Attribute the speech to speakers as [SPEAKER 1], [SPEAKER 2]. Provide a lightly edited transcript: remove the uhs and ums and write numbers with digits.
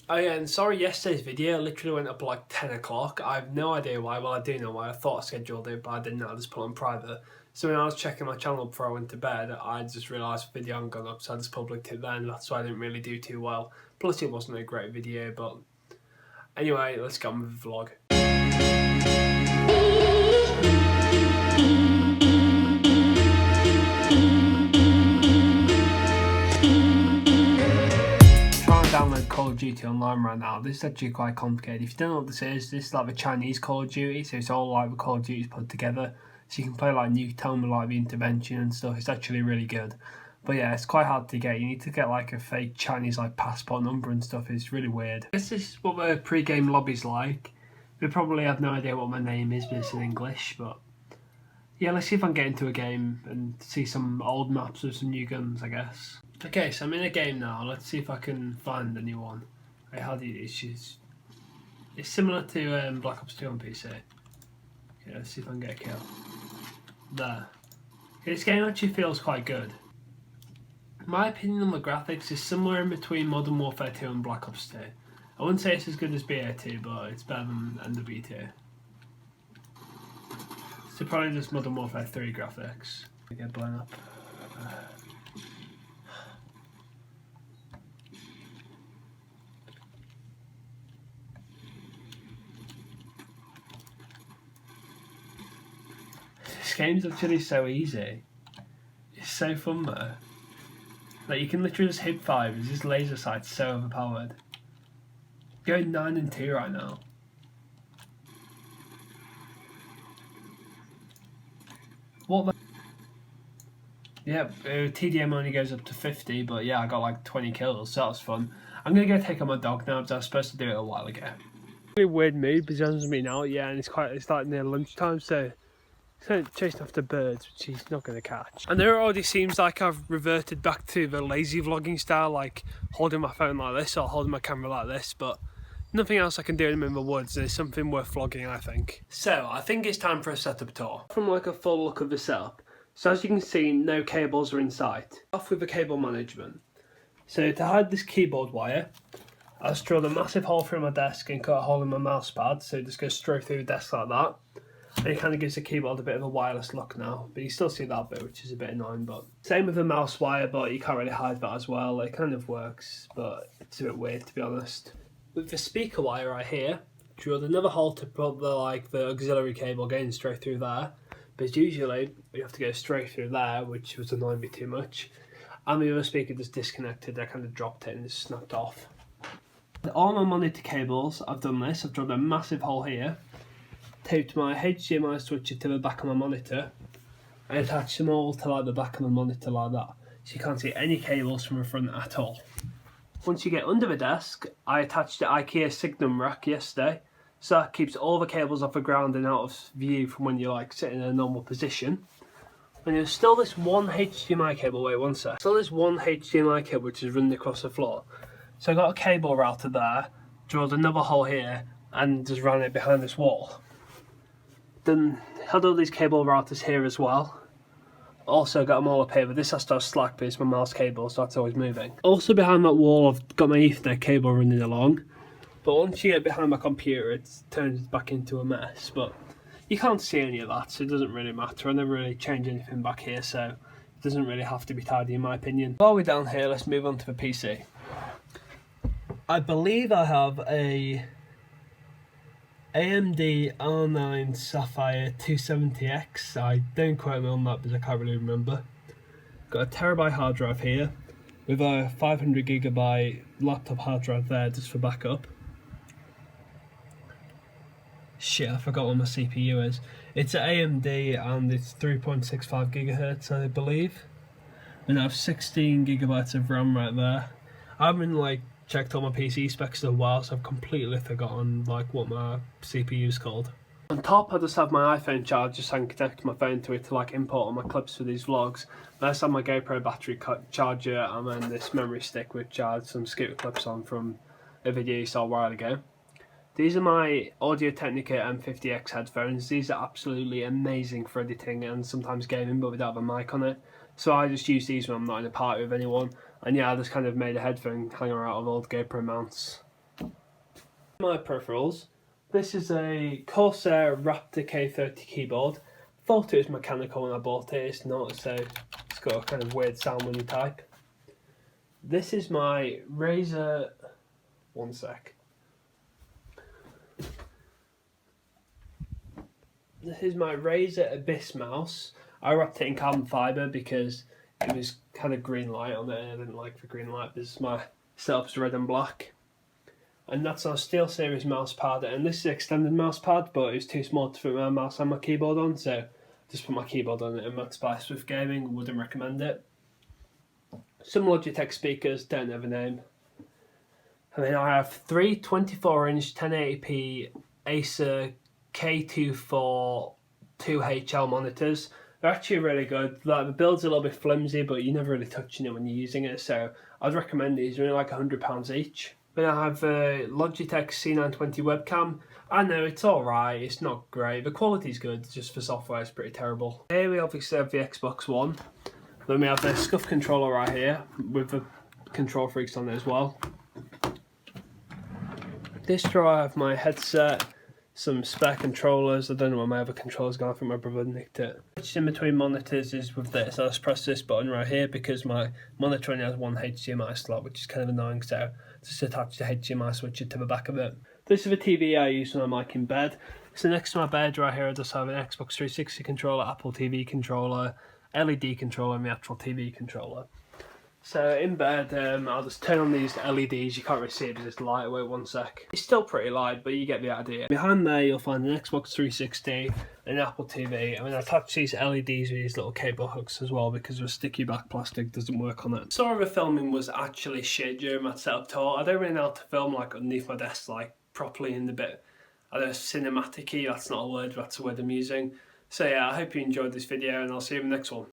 [SPEAKER 1] Oh yeah, and sorry, yesterday's video literally went up at like 10 o'clock. I have no idea why. Well, I do know why. I thought I scheduled it, but I didn't. I just put it on private. So when I was checking my channel before I went to bed, I just realised the video hadn't gone up, so I just published it then. That's why I didn't really do too well. Plus, it wasn't a great video, but anyway, let's get on with the vlog. Download Call of Duty online right now. This is actually quite complicated. If you don't know what this is like the Chinese Call of Duty, so it's all like the Call of Duty's put together. So you can play like Nuketown with like the intervention and stuff. It's actually really good. But yeah, it's quite hard to get. You need to get like a fake Chinese like passport number and stuff. It's really weird. This is what the pre-game lobby's like. They probably have no idea what my name is, but it's in English. But yeah, let's see if I can get into a game and see some old maps with some new guns, I guess. Okay, so I'm in a game now. Let's see if I can find a new one. I had issues. It's similar to Black Ops 2 on PC. Okay, let's see if I can get a kill. There. Okay, this game actually feels quite good. My opinion on the graphics is somewhere in between Modern Warfare 2 and Black Ops 2. I wouldn't say it's as good as BA2, but it's better than NW2. So probably just Modern Warfare 3 graphics. I get blown up. This game's actually so easy. It's so fun though. Like you can literally just hit 5, this laser sight's so overpowered. Going 9 and 2 right now. What the? Yeah, TDM only goes up to 50, but yeah, I got like 20 kills, so that was fun. I'm gonna go take on my dog now because I was supposed to do it a while ago. Really weird mood because he hasn't been out yet, and it's like near lunchtime, so he's chasing after birds, which he's not going to catch. And there already seems like I've reverted back to the lazy vlogging style, like holding my phone like this or holding my camera like this, but nothing else I can do in the woods. There's something worth vlogging, I think. So I think it's time for a setup tour. From like a full look of the setup. So as you can see, no cables are in sight. Off with the cable management. So to hide this keyboard wire, I just drilled a massive hole through my desk and cut a hole in my mouse pad, so it just goes straight through the desk like that. And it kind of gives the keyboard a bit of a wireless look now, but you still see that bit, which is a bit annoying. But same with the mouse wire, but you can't really hide that as well. It kind of works, but it's a bit weird to be honest. With the speaker wire right here, drilled another hole to put the auxiliary cable going straight through there. But usually you have to go straight through there, which was annoying me too much. And the other speaker just disconnected. I kind of dropped it and just snapped off. All my monitor cables, I've done this. I've drilled a massive hole here. Taped my HDMI switcher to the back of my monitor and attached them all to like the back of the monitor like that, so you can't see any cables from the front at all. Once you get under the desk, I attached the IKEA Signum rack yesterday, so that keeps all the cables off the ground and out of view from when you're like sitting in a normal position. And there's still this one HDMI cable, wait one sec, still this one HDMI cable which is running across the floor. So I got a cable router there, drilled another hole here and just ran it behind this wall. Then had all these cable routers here as well. Also got them all up here, but this has to have slack because my mouse cable, so that's always moving. Also behind that wall I've got my Ethernet cable running along. But once you get behind my computer it turns back into a mess. But you can't see any of that, so it doesn't really matter. I never really change anything back here, so it doesn't really have to be tidy in my opinion. While we're down here, let's move on to the PC. I believe I have a AMD R9 Sapphire 270X. I don't quote me on that because I can't really remember. Got a terabyte hard drive here with a 500GB laptop hard drive there just for backup. Shit, I forgot what my CPU is. It's an AMD and it's 3.65 GHz, I believe. And I have 16GB of RAM right there. I haven't checked all my PC specs in a while, so I've completely forgotten what my CPU is called. On top I just have my iPhone charger so I can connect my phone to it to import all my clips for these vlogs. I just have my GoPro battery charger and then this memory stick which I had some scooter clips on from a video you saw a while ago. These are my Audio-Technica M50X headphones. These are absolutely amazing for editing and sometimes gaming, but without a mic on it. So I just use these when I'm not in a party with anyone. And yeah, I just kind of made a headphone hanger out of old GoPro mounts. My peripherals. This is a Corsair Raptor K30 keyboard. Thought it was mechanical when I bought it, it's not, so it's got a kind of weird sound when you type. This is my Razer, one sec. This is my Razer Abyss mouse. I wrapped it in carbon fibre because it was kind of green light on it and I didn't like the green light. This is my setup's red and black. And that's our SteelSeries mouse pad, and this is an extended mouse pad, but it's too small to fit my mouse and my keyboard on, so just put my keyboard on it and that's spice with gaming, wouldn't recommend it. Some Logitech speakers, don't know the name. And then I have three 24-inch 1080p Acer K24 2HL monitors. They're actually really good. Like, the build's a little bit flimsy, but you're never really touching it when you're using it, so I'd recommend these. They're only like £100 each. Then I have a Logitech C920 webcam. I know it's alright, it's not great. The quality's good, just for software it's pretty terrible. Here we obviously have the Xbox One. Then we have the Scuff controller right here, with the control freaks on it as well. This drawer I have my headset, some spare controllers. I don't know where my other controller's gone, I think my brother nicked it. Which in between monitors is with this. I just press this button right here because my monitor only has one HDMI slot, which is kind of annoying, so just attach the HDMI switcher to the back of it. This is the TV I use when I'm like in bed. So next to my bed right here I just have an Xbox 360 controller, Apple TV controller, LED controller and the actual TV controller. So in bed, I'll just turn on these LEDs. You can't really see it because it's light. Wait one sec. It's still pretty light, but you get the idea. Behind there, you'll find an Xbox 360 and an Apple TV. I mean, I attach these LEDs with these little cable hooks as well because the sticky back plastic doesn't work on it. Some of the filming was actually shit during my setup tour. I don't really know how to film like underneath my desk, like properly in the bit. I don't know, cinematic-y. That's not a word. That's a word I'm using. So yeah, I hope you enjoyed this video, and I'll see you in the next one.